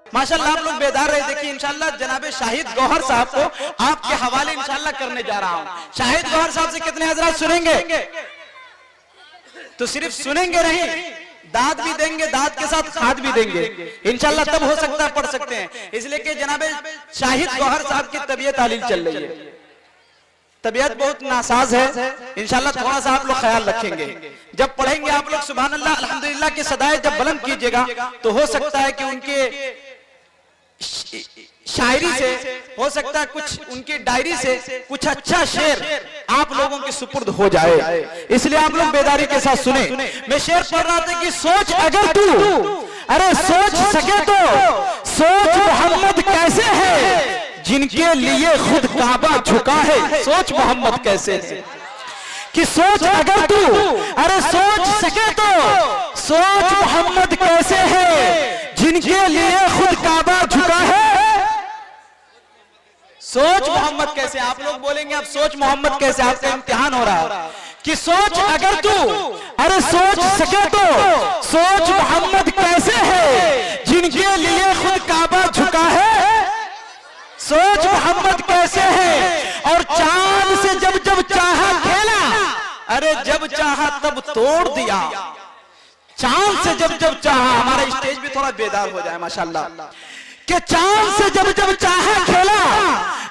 माशाल्लाह आप लोग बेदार रहे। देखिए इंशाल्लाह जनाबे शाहिद गौहर साहब को आपके हवाले इंशाल्लाह करने जा रहा हूं। शाहिद गौहर साहब से कितने हजरात सुनेंगे? तो सिर्फ सुनेंगे नहीं, दाद भी देंगे, दाद के साथ खाद भी देंगे इंशाल्लाह, तब हो सकता है पढ़ सकते हैं। इसलिए कि जनाबे शाहिद गौहर साहब की तबीयत तालील चल रही है, तबीयत बहुत नासाज है। इंशाल्लाह थोड़ा सा आप लोग ख्याल रखेंगे। जब पढ़ेंगे आप लोग सुभान अल्लाह अल्हम्दुलिल्लाह की सदाएं जब बुलंद कीजिएगा तो हो सकता है कि उनके शायरी से, हो सकता है कुछ उनकी डायरी से कुछ अच्छा शेर आप लोगों के सुपुर्द हो जाए। इसलिए आप लोग बेदारी के साथ सुने। मैं शेर पढ़ रहा था कि सोच अगर तू, अरे सोच सके तो सोच मोहम्मद कैसे है जिनके लिए खुद काबा झुका है। सोच मोहम्मद कैसे है कि सोच अगर तू, अरे सोच सके तो सोच मोहम्मद कैसे है जिनके लिए खुद काबा झुका है। सोच मोहम्मद कैसे, आप लोग बोलेंगे अब सोच मोहम्मद कैसे, आपका इम्तिहान हो रहा है कि सोच अगर तू, अरे सोच सके तो सोच मोहम्मद कैसे है जिनके लिए खुद काबा झुका है। सोच मोहम्मद कैसे है और चांद से जब जब चाहा खेला, अरे जब चाहा तब तोड़ दिया। चांद से जब जब चाहा, हमारा स्टेज भी थोड़ा बेदार हो जाए माशाल्लाह, कि चांद से जब जब चाहा खेला,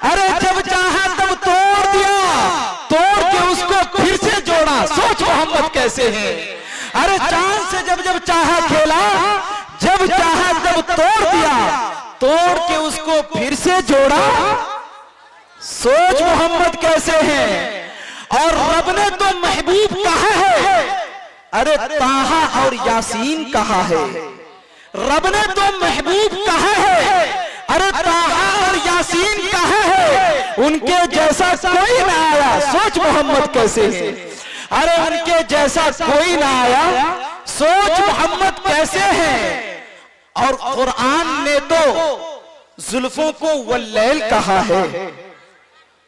अरे जब चाहा तब तोड़ दिया, तोड़ के उसको फिर से जोड़ा। सोच मोहम्मद कैसे है, अरे चांद से जब जब चाहा खेला, जब चाहा तब तोड़ दिया, तोड़ के उसको फिर से जोड़ा। सोच मोहम्मद कैसे है। और रब ने तो महबूब कहा है, अरे ताहा और यासीन कहा है। रब ने तो महबूब कहा है, अरे ताहा और यासीन कहा है, उनके जैसा कोई ना आया। सोच मोहम्मद कैसे है, अरे उनके जैसा कोई ना आया। सोच मोहम्मद कैसे है। और कुरान ने तो जुल्फों को वल्लैल कहा है,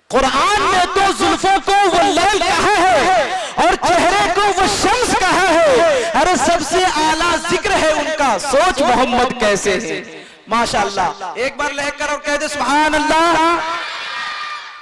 कुरान ने तो जुल्फों को वल्लैल कहा है और चेहरे को वो शम्स कहा है। अरे सबसे आला जिक्र है उनका। सोच मोहम्मद कैसे है। माशाअल्लाह, एक बार लहकर और कह दे सुभान अल्लाह।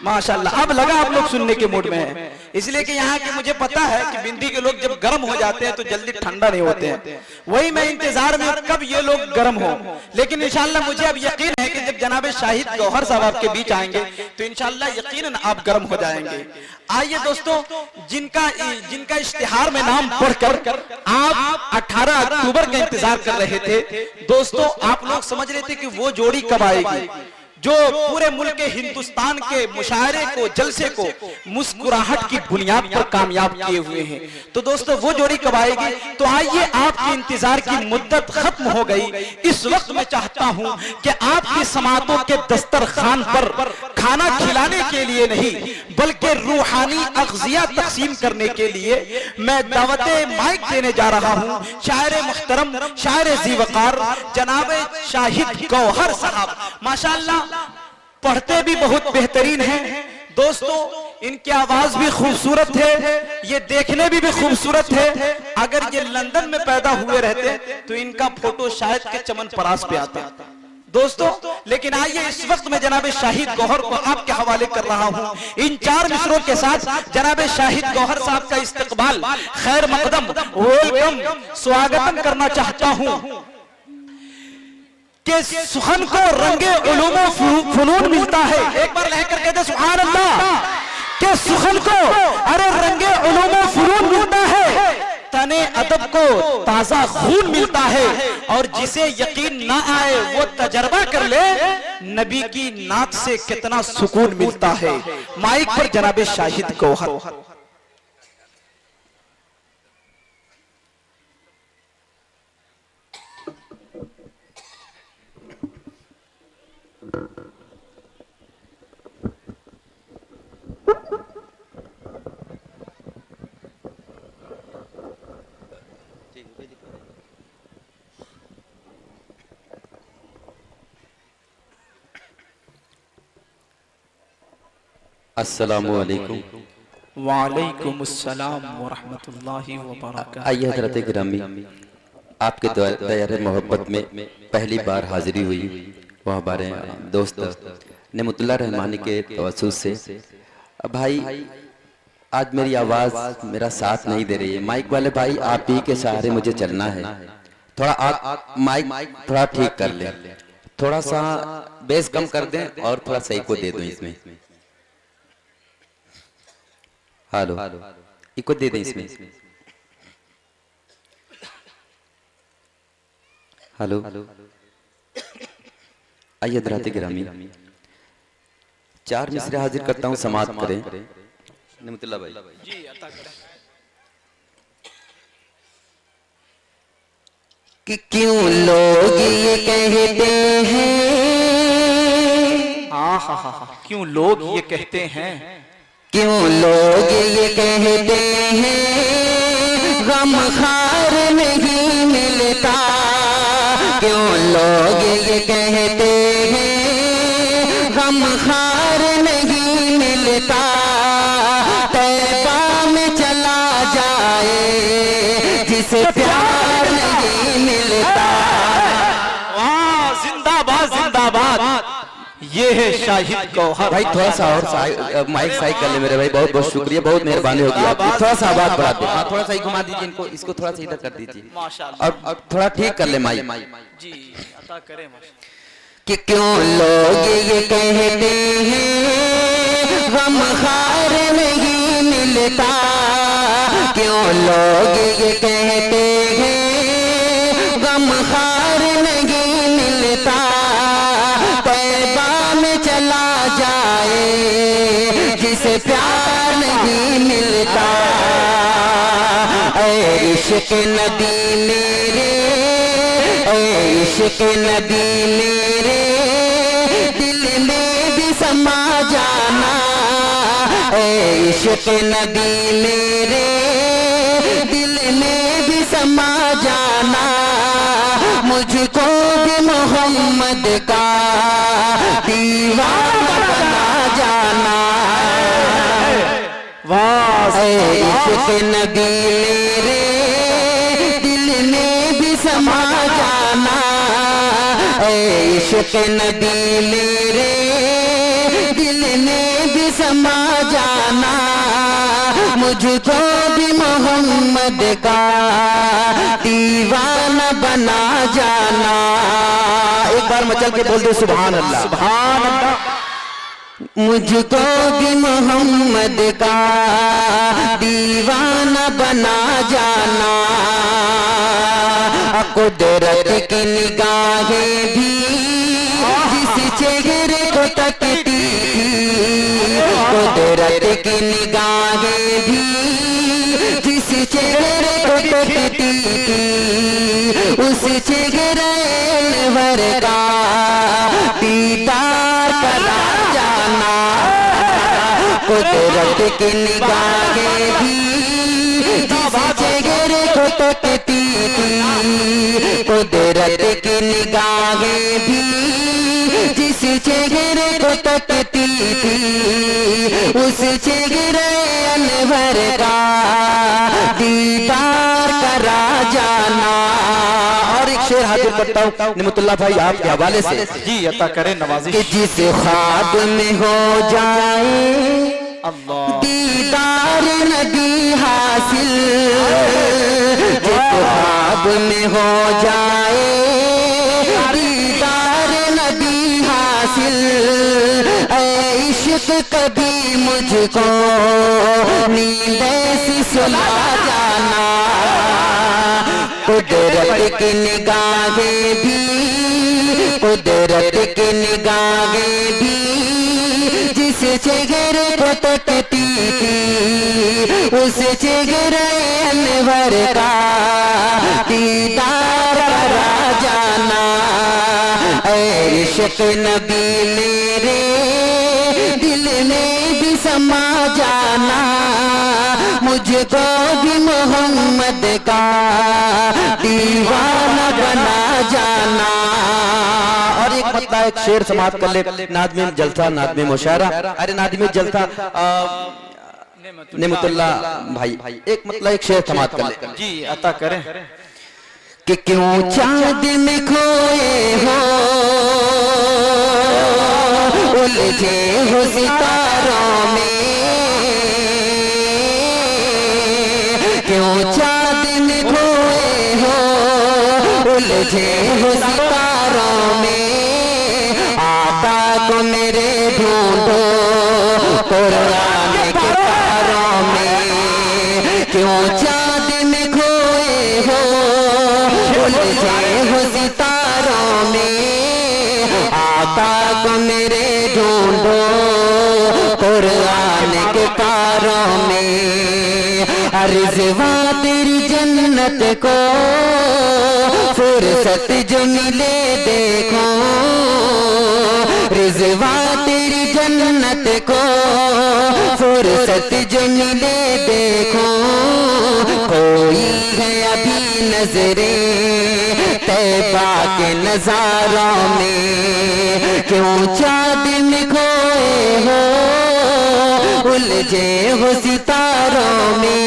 माशाअल्लाह, अब लगा आप लोग सुनने के मूड में हैं। इसलिए कि यहाँ के मुझे पता है कि बिंदी के लोग जब गर्म हो जाते हैं तो जल्दी ठंडा नहीं होते हैं। वही मैं इंतजार में कब ये लोग गर्म हो। लेकिन इंशाअल्लाह मुझे अब यकीन है कि जब जनाबे शाहिद गौहर साहब आपके बीच आएंगे तो इंशाअल्लाह यकीनन आप गर्म हो जाएंगे। आइए दोस्तों, जिनका इश्तिहार में नाम पढ़कर आप 18 अक्टूबर का इंतजार कर रहे थे, दोस्तों आप लोग समझ रहे थे कि वो जोड़ी कब आएगी जो पूरे मुल्क के हिंदुस्तान के मुशायरे को, जलसे को मुस्कुराहट की बुनियाद पर कामयाब किए हुए हैं। तो दोस्तों वो जोड़ी कब आएगी? तो आइए, आपके इंतजार की मुद्दत खत्म हो गई। इस वक्त मैं चाहता हूं कि आपकी समातों के दस्तरखान पर खाना खिलाने के लिए नहीं बल्कि रूहानी अग़ज़िया तक़सीम करने के लिए मैं दावते माइक देने जा रहा हूं शायर मुहतरम, शायर ज़ीवकार जनाबे शाहिद गौहर साहब। माशाअल्लाह पढ़ते भी बहुत बेहतरीन हैं दोस्तों, इनकी आवाज भी खूबसूरत है, ये देखने भी खूबसूरत है। अगर ये लंदन में पैदा हुए रहते तो इनका फोटो शायद के चमन परास पे आता दोस्तों। लेकिन आइए, इस वक्त मैं जनाबे शाहिद गौहर को आपके हवाले कर रहा हूं। इन 4 मिसरों के साथ जनाबे शाहिद गौहर साहब का इस्तकबाल, खैर मकदम, वेलकम, स्वागतम करना चाहता हूं कि सुखन को रंगे उलूम फुनून मिलता है। एक बार लहकर कहते सुभान अल्लाह। कि सुखन को अरे रंगे उलूम फुनून मिलता है, तने अदब को ताजा खून मिलता है। और जिसे यकीन ना आए वो तजर्बा कर ले, नबी की नात से कितना सुकून मिलता है। माइक पर जनाबे शाहिद गौहर। अस्सलामु अलैकुम। वालेकुम अस्सलाम व रहमतुल्लाहि व बरकातहू। आइए हज़रत गिरामी, आपके दायरे मोहब्बत में पहली बार हाजिरी हुई, वो हमारे दोस्त नेमतुल्लाह रहमानी के तवज्जुह से। अब भाई आज मेरी आवाज़ मेरा साथ नहीं दे रही है, माइक वाले भाई आप ही के सहारे मुझे चलना है। थोड़ा आप माइक थोड़ा ठीक कर लें, थोड़ा सा बेस कम कर दें और थोड़ा सही को दे दो इसमें। हेलो, इको दे दें इसमें। हेलो, आइए हज़रात गिरामी, 4 मिसरे हाजिर करता हूँ, समाअत करें। नेमतुल्लाह भाई जी अता करें। कि क्यों लोग ये कहते हैं, क्यों लोग ये कहते हैं, क्यों लोग ये कहते हैं गम खार नहीं मिलता, क्यों लोग ये कहते हैं गम खार नहीं मिलता, तैबा में चला जाए जिसे प्यार नहीं मिलता। वाह, जिंदाबाद जिंदाबाद, ये है शाहिद गौहर। भाई थोड़ा सा और माइक सही कर ले मेरे भाई, बहुत बहुत शुक्रिया, बहुत मेहरबानी होगी आपकी। थोड़ा सा आवाज बढ़ा दे, थोड़ा सा ही घुमा दीजिए इनको, इसको थोड़ा सा इधर कर दीजिए माशाअल्लाह। और थोड़ा ठीक कर ले माइक। जी अता करें। कि क्यों लोग ये कहते हैं गम खार नहीं मिलता, क्यों लोग ये कहते हैं गम खार नहीं मिलता, तैबा में चला जाए जिसे प्यार नहीं मिलता। ऐ इश्क नबी मेरे, ऐ इश्क नबी मेरे, दिल में भी समा जाना, ऐ इश्क नबी मेरे, दिल में भी समा जाना, मुझको भी मोहम्मद का दीवाना बना जाना। वाह, ऐ इश्क नबी मेरे, दिल में भी समा जाना, ऐ इश्क नबी मेरे, दिल में भी समा जाना, मुझको भी मोहम्मद का दीवाना बना जाना। एक बार मचल के बोल दे सुभान अल्लाह, सुभान अल्लाह। मुझको भी मोहम्मद का दीवाना बना जाना। कुदरत की निगाहें भी जिस चेहरे को तकती थी, कुदरत की निगाहें भी जिस चेहरे को तकती थी, उस चेहरे भर का दीदार करा जाना। कुदरत की निगाहें भी जिस चेहरे को तकती थी, कुदरत की निगाहें भी जिस चेहरे को तकती थी, उस चेहरे अनवर का दीदार करा जाना। और एक शेर हाजिर करता हूँ नेमतुल्लाह भाई आपके हवाले से। जी अता करें नवाजिश। कि जिस ख्वाब में हो जाए अल्लाह, दीदार नबी हासिल, जिस ख्वाब में हो जाए दीदार नबी हासिल, ऐ इश्क कभी मुझको नींद ऐसी सुला जाना। कुदरत की निगाहें भी, कुदरत की निगाहें भी जिस चेहरे को तकती थी, उस चेहरे अनवर का दीदार करा जाना। ऐ इश्क नबी मेरे, दिल में भी समा जाना, मुझको भी मोहम्मद का दीवाना बना जाना। और एक मतलब एक शेर समाप्त कर ले, नाज़िम जलसा, नाज़िम मुशायरा, अरे नाज़िम जलसा नेमतुल्लाह भाई, एक मतलब एक शेर समाप्त कर ले। जी अता करें। कि क्यों चांद में खोए हो, उलझे हो सितारों में, क्यों चांद में खोए हो, उलझे हो सितारों में, आका को मेरे ढूंढो कुरान के तारों में, क्यों चांद में खोए हो, उलझे हो सितारों में, आका को मेरे ढूंढो कुरान के तारों में, अर्ज़वा तेरी जन्नत को फुर्सत जो मिले देखो, रिज़वा तेरी जन्नत को फुर्सत जो मिले देखो, कोई है अभी नजरे तैबा के नजारों में, क्यों चाँद में खोए हो, उलझे हो सितारों में,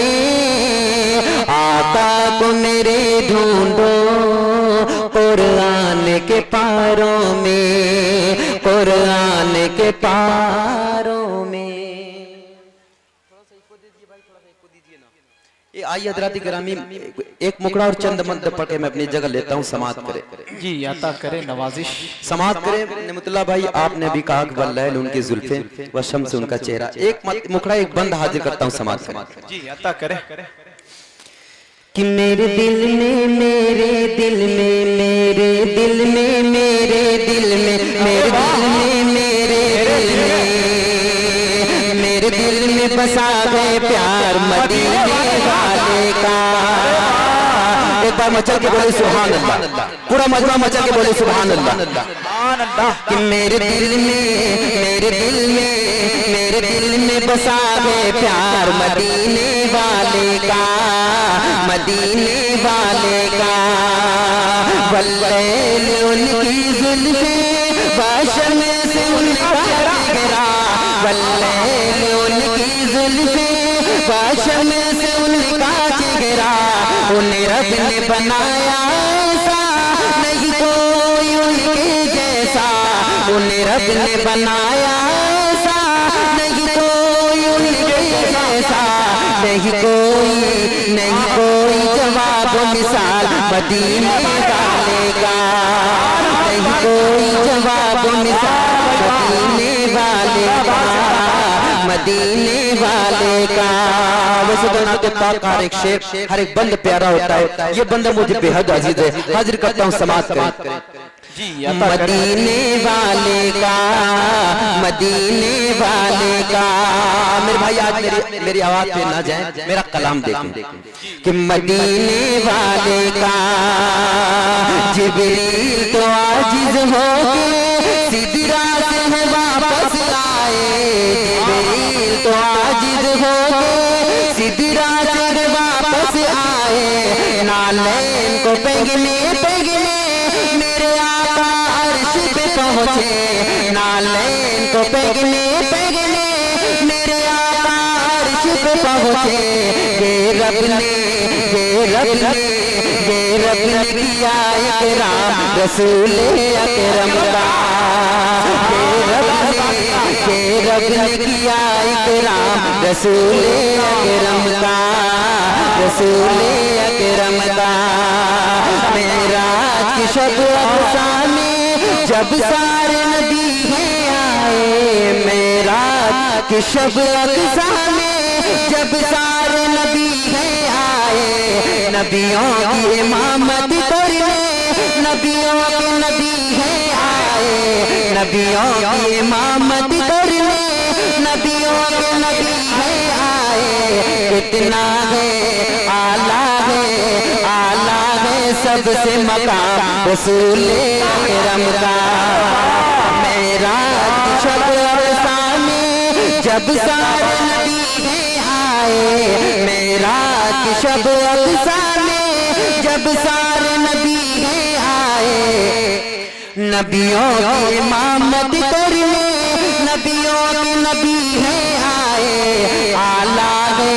आका को मेरे ढूंढो कुरान के पारों में, कुरान के पारों में। ये आइए हज़रात गिरामी, एक मुकड़ा और चंद मंत्र पढ़ के मैं अपनी जगह लेता हूँ, समाप्त करे जी, अता करे नवाजिश, समाप्त करे। नेमतुल्लाह भाई आपने भी कहा वल्लैल उनकी जुल्फे व शम्स उनका चेहरा, एक मुकड़ा एक बंद हाजिर करता हूँ, समाप्त करे जी, अता करे। कि मेरे दिल में, मेरे दिल में, मेरे दिल में, मेरे दिल में, मेरे दिल में, मेरे दिल में, मेरे दिल में बसा गए प्यार मदीने वाले का। एक बार मचल के बोले सुभान अल्लाह, पूरा मजमा मचल के बोले सुभान अल्लाह। कि मेरे दिल में, मेरे दिल में, मेरे दिल में बसा गए प्यार मदीने वाले का, मदीने वाले का। वल्लैल उनकी जुल्फे बाशम से उनका चेहरा, वल्लैल उनकी जुल्फे बाशम से उनका चेहरा, उन्हें रब ने बनाया ऐसा नहीं कोई उनके जैसा, उन्हें रब ने बनाया ऐसा नहीं कोई उनके जैसा, नहीं कोई, नहीं कोई जवाब मिसाल मदीने वाले का, नहीं कोई जवाब मिसाल मदीने वाले का, मदीने वाले का। वैसे तो नाते पाक का हर एक शेर, हर एक बंद प्यारा होता है, ये बंदा मुझे बेहद अजीज है, हाजिर करता हूँ, समाप्त करें जी, मदीने वाले का, मदीने वाले का। मेरे भाई आज मेरी आवाज पे ना जाए, मेरा कलाम देखें कि मदीने वाले का। जिब्रील तो आजिज हो के सिदरा से है वापस आए, जिब्रील तो आजिज हो के सिदरा से है वापस आए, नालैन को पेगने पेगने मेरे आका अर्श पे पहुँचे, नालैन को पेगने पेगने मेरे आका अर्श पे पहुँचे। ये रब ने, ये रब ने, ये रब ने किया इकराम रसूल अकरम का, ये रब ने किया इकराम रसूल अकरम का, रसूल अकरम का। मेराज की शब अफ़साने जब सारे नबी हैं आए, मेराज की शब अफ़साने जब सारे नबी हैं आए, नबियों की इमामत करने नबियों के नबी हैं आए, नबियों की इमामत करने नबियों के नबी हैं आए। कितना है आला है, आला है सबसे मकाम रसूल अकरम का। मेराज की शब अफ़साने जब सारे नबी हैं आए, मेराज की शब अफ़साने जब सारे नबी हैं आए, नबियों की इमामत करने नबियों के नबी हैं आए। आला है,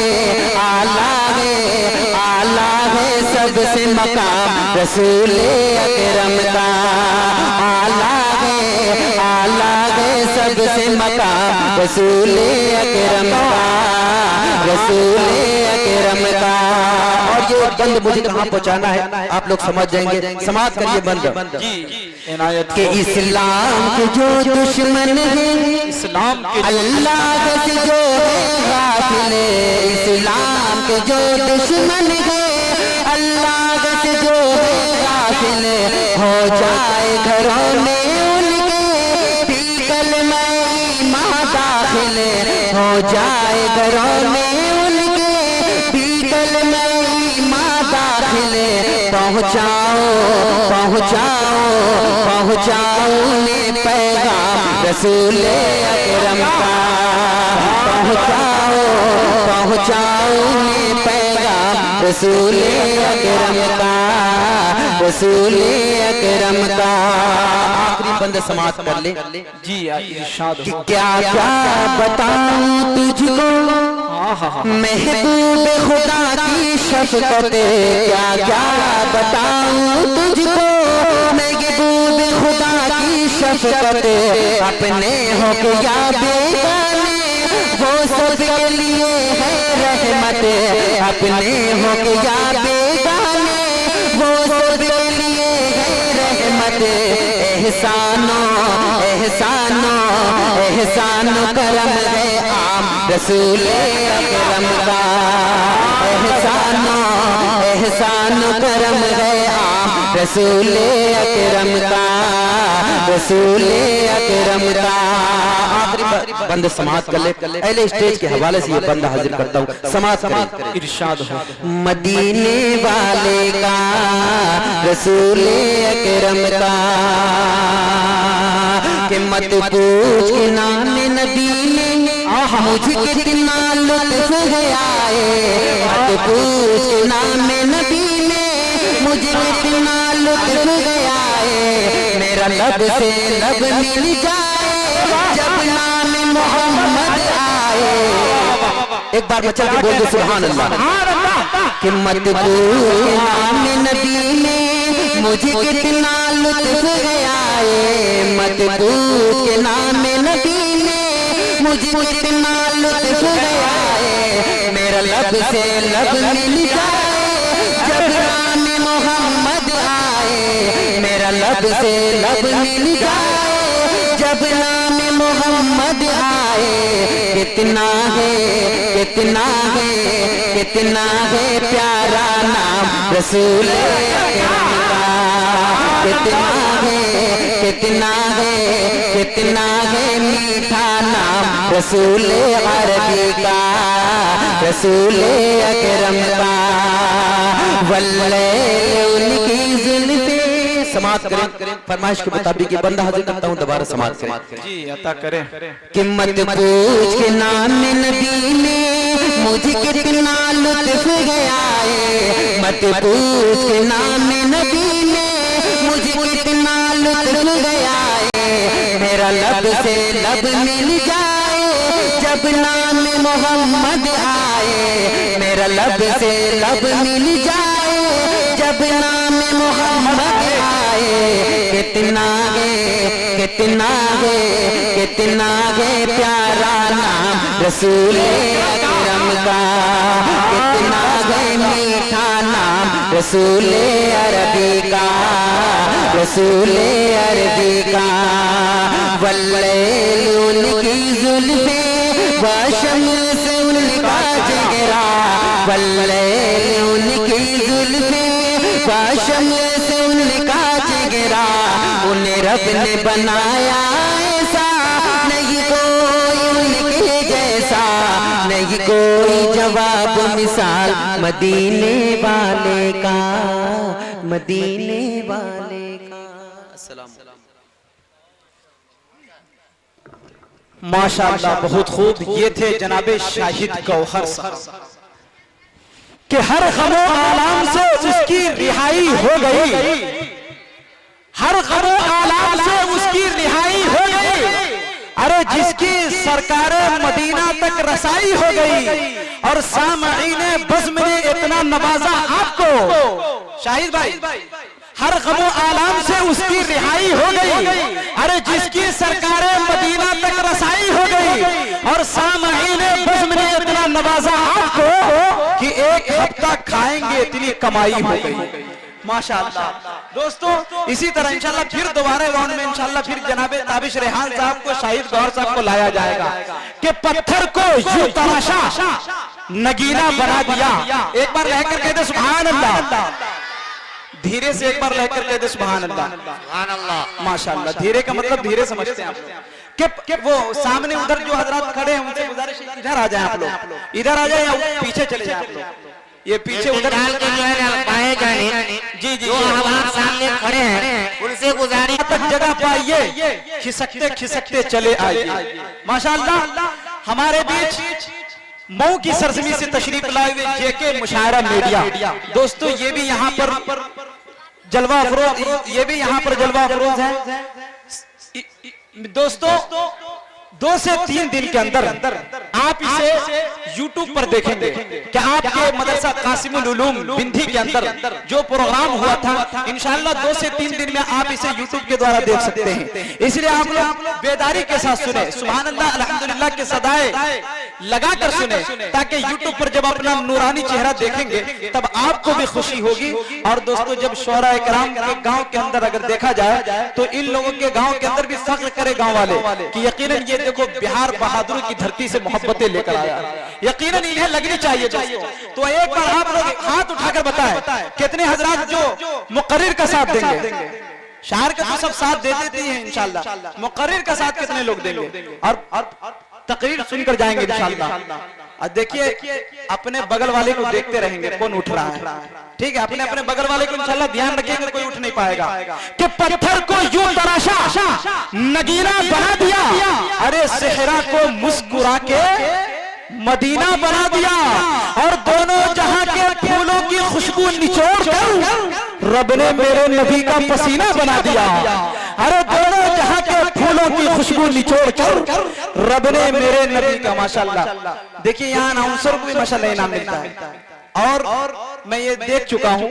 आला है, आला है सबसे मकाम रसूल अकरम का आला है सबसे मकाम रसूल अकरम का, रसूल अकरम का। और ये बंद मुझे कहाँ पहुँचाना है आप लोग समझ जाएंगे, समाज करिए बंद कि इस्लाम के जो दुश्मन है, इस्लाम के अल्लाह से जो है गाफिल, इस्लाम के जो दुश्मन है अल्लाह से जो है गाफिल, हो जाए घरों में उनके पीकल में ईमान दाखिल, हो जाए घरों में उनके पीकल में ईमान दाखिल। पहुँचाओ पहुँचाओ पहुँचाओ ने पैगाम रसूल अकरम का, पहुँचाओ पहुँचाओ ने पैगाम रसूल अकरम का, रसूल अकरम का। आखिरी बंद समाप्त कर ले जी इरशाद हो। क्या क्या बताऊं तुझको महबूब खुदा की शफ़क़त, क्या क्या बताऊं तुझको महबूब खुदा की शफ़क़त, अपने हो के या बेगाने वो सबके लिए है रहमत, अपने हो के या बेगाने वो सबके लिए है रहमत। एहसानो एहसानो एहसानो करम है आम रसूल अकरम का, एहसानो एहसानो करम है आम रसूल अकरम का, रसूल अकरम का। आखिरी बंद समाप्त कर ले, पहले स्टेज के हवाले से ये बंद हाजिर करता हूँ, समाप्त करें। इरशाद हो। मदीने वाले का रसूल अकरम का, कि मत पूछ के नाम नबी ने मुझे कितना लुत्फ है आए, मत पूछ के नाम नबी ने मुझे कितना लुत्फ है आए। मेरा लब से लब मिल जाए जब नाम मोहम्मद आए। एक बार बच्चा के बोल दो सुभान अल्लाह। कि मत पूछ के नाम नबी ने मुझे कितना लुत्फ है आए, मत पूछ के नाम नबी ने मुझे कितना लुत्फ है आए। मेरा लब से लब मिल जाए जब नाम मोहम्मद आए, मेरा लब से लब मिल जाए जब नाम मोहम्मद आए। कितना है कितना है कितना है प्यारा नाम रसूल अकरम का, कितना है कितना है कितना है मीठा नाम रसूल अरबी का, रसूल अकरम का। वल्ले उनकी जुल्फ़े समाप्त करें, फरमाइश के मुताबिक ये बंदा हाजिर करता हूँ, दोबारा समाप्त करें जी अता करें। कि मत पूछ के नाम नबी ने मुझे कितना लुत्फ है आए, मत पूछ के नाम नबी ने मुझे कितना लुत्फ है आए। मेरा लब से लब मिल जाए जब नाम मोहम्मद आए, मेरा लब से लब मिल जाए जब नाम मोहम्मद आए। कितना है कितना है कितना है प्यारा नाम रसूल अकरम का, कितना है मीठा नाम रसूल अरबी का, रसूल अरबी का। वल्ले उनकी जुल्फ़े वाशम से उनका चेहरा, वल्ले उनकी जुल्फ़े वाशम से उनका चेहरा। उन्हें रब ने बनाया ऐसा नहीं कोई उनके जैसा, नहीं कोई जवाब मिसाल मदीने वाले का, मदीने वाले का। अस्सलाम माशाअल्लाह बहुत खूब। ये थे जनाबे शाहिद गौहर साहब कि हर गमो आलाम से उसकी रिहाई हो गई, हर गमो आलाम से उसकी रिहाई हो गई। अरे जिसकी सरकार मदीना तक रसाई हो गई और सामईने बज़्म ने इतना नवाजा आपको, शाहिद भाई हर गमो आलाम से उसकी रिहाई हो गई। अरे जिसकी सरकार मदीना तक रसाई हो गई और सामईने बज़्म ने इतना नवाजा आपको कि एक हफ्ता खाएंगे इतनी कमाई हो गई। माशाअल्लाह। दोस्तों इसी तरह इंशाल्लाह फिर दोबारा राउंड में इंशाल्लाह फिर जनाबे ताबिश रेहान साहब को, शाहिद गौहर साहब को लाया जाएगा कि पत्थर को यूं तराशा नगीना बना दिया। एक बार लहकर कह दे सुभान अल्लाह, धीरे से एक बार लहकर कह दे सुभान अल्लाह। सुभान अल्लाह। माशाअल्लाह। धीरे का मतलब धीरे समझते हैं आप लोग कि वो सामने उधर जो हजरात खड़े हैं उनसे गुजारिश है इधर आ जाए आप लोग, इधर आ जाए या पीछे चले जाए आप लोग। ये पीछे उधर डाल के जो है बाएं जाने जी जो हमारे सामने खड़े हैं उनसे गुजारिश तक जगह पाइए, खिसकते खिसकते चले आइए। माशाअल्लाह। हमारे बीच मऊ की सरजमी से तशरीफ लाए हुए जेके मुशायरा मीडिया दोस्तों, ये भी यहाँ पर जलवा अफरोज, ये भी यहाँ पर जलवा अफरोज है दोस्तों। 2 से 3 दिन के अंदर आप इसे YouTube पर देखेंगे कि आपके मदरसा कासिमुल उलूम बिंधी के अंदर जो प्रोग्राम हुआ था इंशाअल्लाह 2 से 3 दिन में आप इसे YouTube के द्वारा देख सकते हैं। इसलिए आप लोग बेदारी के साथ सुने, सुभान अल्लाह अल्हम्दुलिल्लाह के सदाए लगा कर सुने, ताकि YouTube पर जब अपना नूरानी चेहरा देखेंगे तब आपको भी खुशी होगी। और दोस्तों जब शोरा इकराम के गांव के अंदर अगर देखा जाए तो इन लोगों के गांव के अंदर भी फख्र करे गांव वाले कि यकीनन ये देखो बिहार बहादुर की धरती से मोहब्बतें लेकर आया, यकीनन इन्हें लगनी चाहिए दोस्तों। तो एक बार आप लोग हाथ उठाकर बताएं कितने हजरात जो मुकर्रिर का साथ देंगे। शायर का तो सब साथ दे देती है इंशाअल्लाह, मुकर्रिर का साथ कितने लोग देंगे और तकरीर सुनकर जाएंगे इंशाअल्लाह। और देखिए अपने बगल वाले को देखते रहेंगे कौन उठ रहा है, ठीक है। अपने अपने बगल वाले को इंशाअल्लाह ध्यान रखेंगे, कोई उठ नहीं पाएगा कि पत्थर को यूं तराशा नगीना बना दिया, अरे सेहरा को मुस्कुरा के मदीना बना दिया और दोनों जहां के फूलों की खुशबू निचोड़ कर रब ने मेरे नबी का पसीना बना दिया। अरे दोनों जहां के फूलों की खुशबू निचोड़ कर रब ने मेरे नबी का, माशाअल्लाह। देखिए यहाँ अनाउंसर को भी माशाअल्लाह इनाम मिलता है और मैं ये देख चुका हूँ,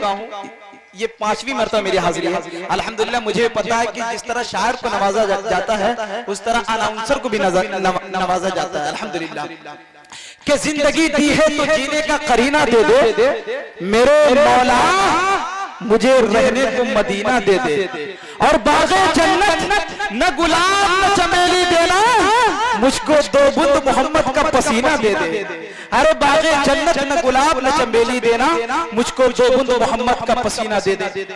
ये 5वीं मरतबा मेरी हाजिरी है अल्हम्दुलिल्लाह। मुझे पता है कि जिस तरह शायर को नवाजा जाता है उस तरह अनाउंसर को भी नवाजा जाता है अल्हम्दुलिल्लाह। कि जिंदगी दी है तो जीने का करीना दे दे मेरे मौला, मुझे रहने को मदीना दे दे और बाग़े जन्नत न गुलाब न चमेली देना, मुझको 2 बूंद मोहम्मद का पसीना दे दे। अरे बाग़े जन्नत न गुलाब न चमेली देना, मुझको 2 बूंद मोहम्मद का पसीना दे दे।